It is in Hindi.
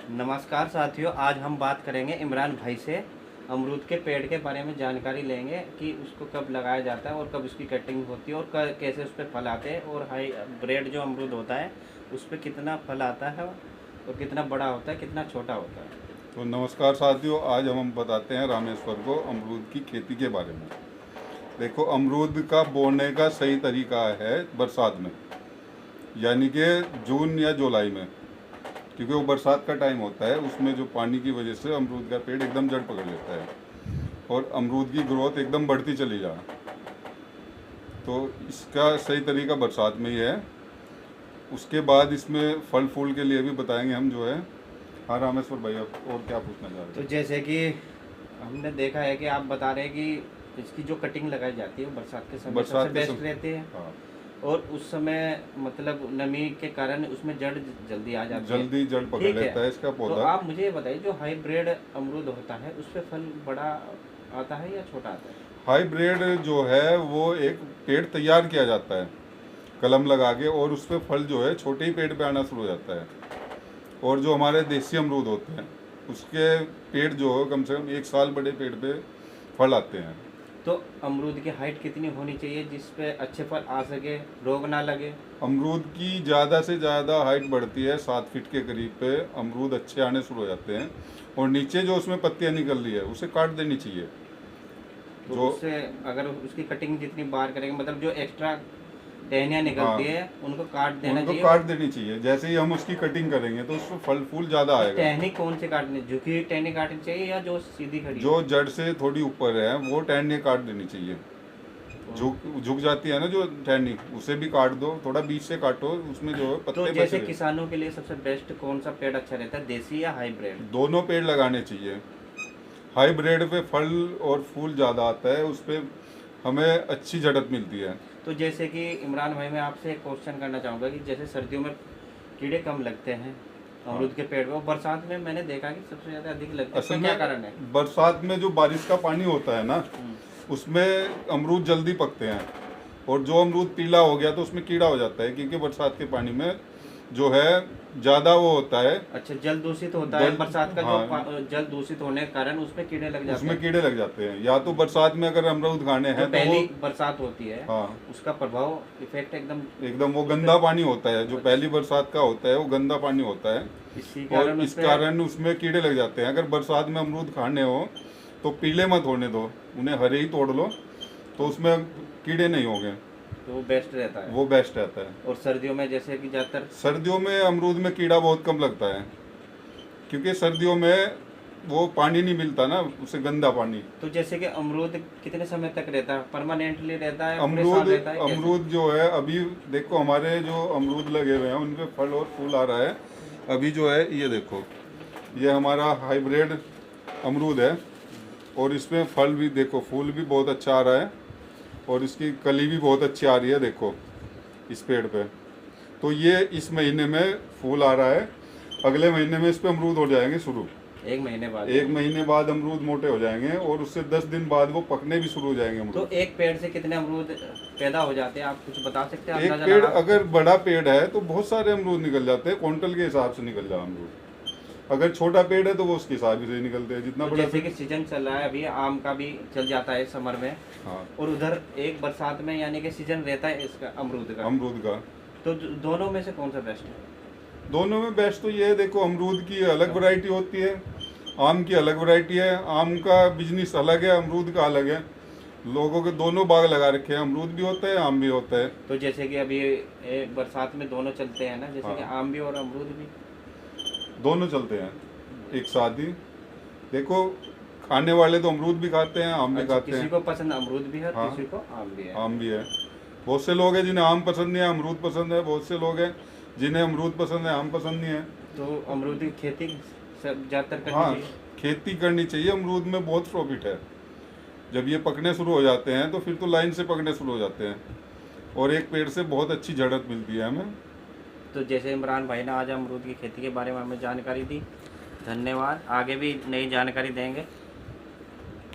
नमस्कार साथियों, आज हम बात करेंगे इमरान भाई से। अमरूद के पेड़ के बारे में जानकारी लेंगे कि उसको कब लगाया जाता है और कब उसकी कटिंग होती है और कैसे उस पर फल आते हैं और हाई ब्रेड जो अमरूद होता है उस पर कितना फल आता है और कितना बड़ा होता है, कितना छोटा होता है। तो नमस्कार साथियों, आज हम बताते हैं रामेश्वर को अमरूद की खेती के बारे में। देखो, अमरूद का बोने का सही तरीका है बरसात में, यानी कि जून या जुलाई में, क्योंकि वो बरसात का टाइम होता है। उसमें जो पानी की वजह से अमरूद का पेड़ एकदम जड़ पकड़ लेता है और अमरूद की ग्रोथ एकदम बढ़ती चली जा। तो इसका सही तरीका बरसात में ही है। उसके बाद इसमें फल फूल के लिए भी बताएंगे हम जो है। हाँ रामेश्वर भाई, आप और क्या पूछना चाह रहे तो हैं? जैसे कि हमने देखा है कि आप बता रहे हैं कि इसकी जो कटिंग लगाई जाती है वो बरसात के समय सबसे बेस्ट रहती है। हाँ, और उस समय मतलब नमी के कारण उसमें जड़ जल्दी आ जाती है, जल्दी जड़ पकड़ लेता है इसका तो पौधा। आप मुझे ये बताइए, जो हाइब्रिड अमरूद होता है उस पे फल बड़ा आता है या छोटा आता है? हाइब्रिड जो है वो एक पेड़ तैयार किया जाता है कलम लगा के, और उस पर फल जो है छोटे ही पेड़ पे आना शुरू हो जाता है। और जो हमारे देसी अमरूद होते हैं उसके पेड़ जो है कम से कम 1 साल बड़े पेड़ पे फल आते हैं। तो अमरूद की हाइट कितनी होनी चाहिए जिस पे अच्छे फल आ सके, रोग ना लगे? अमरूद की ज़्यादा से ज़्यादा हाइट बढ़ती है 7 फीट के करीब पे अमरूद अच्छे आने शुरू हो जाते हैं। और नीचे जो उसमें पत्तियां निकल रही है उसे काट देनी चाहिए। तो जो उससे अगर उसकी कटिंग जितनी बार करेंगे, मतलब जो एक्स्ट्रा टहनियाँ निकलती हाँ, है उनको काट देना उनको चाहिए। काट देनी चाहिए। जैसे ही हम उसकी कटिंग करेंगे तो उसमें फल फूल ज़्यादा आएगा। टहनी कौन से काटनी, झुकी हुई टहनी काटनी चाहिए या जो सीधी खड़ी? जो जड़ से थोड़ी ऊपर है वो टहनियाँ काट देनी चाहिए। झुक जाती है ना जो टहनी, उसे भी काट दो, थोड़ा बीच से काटो, उसमें जो है तो पत्ते जैसे बचे। किसानों के लिए सबसे बेस्ट कौन सा पेड़ अच्छा रहता है, देसी या हाइब्रिड? दोनों पेड़ लगाने चाहिए। हाइब्रिड पे फल और फूल ज़्यादा आता है, उस पर हमें अच्छी झड़प मिलती है। तो जैसे कि इमरान भाई, मैं आपसे एक क्वेश्चन करना चाहूँगा कि जैसे सर्दियों में कीड़े कम लगते हैं अमरूद के पेड़ में और बरसात में मैंने देखा कि सबसे ज़्यादा अधिक लगते हैं, असल इसका क्या में कारण है? बरसात में जो बारिश का पानी होता है ना, उसमें अमरूद जल्दी पकते हैं। और जो अमरूद पीला हो गया तो उसमें कीड़ा हो जाता है, क्योंकि बरसात के पानी में जो है ज़्यादा वो होता है। अच्छा, जल दूषित होता है बरसात का, हाँ, जो जल दूषित होने के कारण उसमें कीड़े लग जाते उसमें हैं। कीड़े लग जाते हैं। या तो बरसात में अगर अमरूद खाने जो हैं तो पहली वो, बरसात होती है हाँ, उसका प्रभाव इफेक्ट एकदम वो गंदा पानी होता है। जो पहली बरसात का होता है वो गंदा पानी होता है, इसी और कारण इस कारण उसमें कीड़े लग जाते हैं। अगर बरसात में अमरूद खाने हो तो पीले मत होने दो, उन्हें हरे ही तोड़ लो, तो उसमें कीड़े नहीं होंगे। तो वो बेस्ट रहता है। वो बेस्ट रहता है। और सर्दियों में जैसे कि ज़्यादातर सर्दियों में अमरूद में कीड़ा बहुत कम लगता है, क्योंकि सर्दियों में वो पानी नहीं मिलता ना, उसे गंदा पानी। तो जैसे कि अमरूद कितने समय तक रहता है, परमानेंटली रहता है, पूरे अमरूद साल रहता है, कैसे? अमरूद जो है, अभी देखो हमारे जो अमरूद लगे हुए हैं उनपे फल और फूल आ रहा है। अभी जो है ये देखो, ये हमारा हाइब्रिड अमरूद है, और इसमें फल भी देखो, फूल भी बहुत अच्छा आ रहा है, और इसकी कली भी बहुत अच्छी आ रही है। देखो इस पेड़ पे, तो ये इस महीने में फूल आ रहा है, अगले महीने में इस पे अमरूद हो जाएंगे शुरू। 1 महीने बाद? 1 महीने बाद अमरूद मोटे हो जाएंगे, और उससे 10 दिन बाद वो पकने भी शुरू हो जाएंगे तो अमरूद। एक पेड़ से कितने अमरूद पैदा हो जाते हैं, आप कुछ बता सकते हैं? एक अंदाजा पेड़ लगा? अगर बड़ा पेड़ है तो बहुत सारे अमरूद निकल जाते हैं, क्विंटल के हिसाब से निकल जाए अमरूद। अगर छोटा पेड़ है तो वो उसके हिसाब से ही निकलते हैं, जितना तो बड़ा जैसे पेड़। कि सीजन चल रहा है अभी, आम का भी चल जाता है समर में, हाँ, और उधर एक बरसात में, यानी कि सीजन रहता है इसका अमरूद का। अमरूद का तो दोनों में से कौन सा बेस्ट है? दोनों में बेस्ट तो ये है, देखो अमरूद की अलग वैरायटी होती है, आम की अलग वैरायटी है। आम का बिजनेस अलग है, अमरूद का अलग है। लोगों के दोनों बाग लगा रखे हैं, अमरूद भी होता है, आम भी होता है। तो जैसे कि अभी बरसात में दोनों चलते हैं ना, जैसे कि हाँ, आम भी और अमरूद भी? दोनों चलते हैं एक साथ ही। देखो, खाने वाले तो अमरूद भी खाते हैं, आम भी अच्छा, खाते किसी हैं। को पसंद अमरूद भी है, हाँ, किसी को आम भी है। आम भी है। बहुत से लोग हैं जिन्हें आम पसंद नहीं है, अमरूद पसंद है। बहुत से लोग हैं जिन्हें अमरूद पसंद है, आम पसंद नहीं है। तो अमरूद की खेती सब ज़्यादातर करनी हाँ, चाहिए। खेती करनी चाहिए। अमरूद में बहुत प्रॉफिट है। जब ये पकने शुरू हो जाते हैं तो फिर तो लाइन से पकने शुरू हो जाते हैं, और एक पेड़ से बहुत अच्छी झड़प मिलती है हमें। तो जैसे इमरान भाई ने आज अमरूद की खेती के बारे में हमें जानकारी दी, धन्यवाद। आगे भी नई जानकारी देंगे।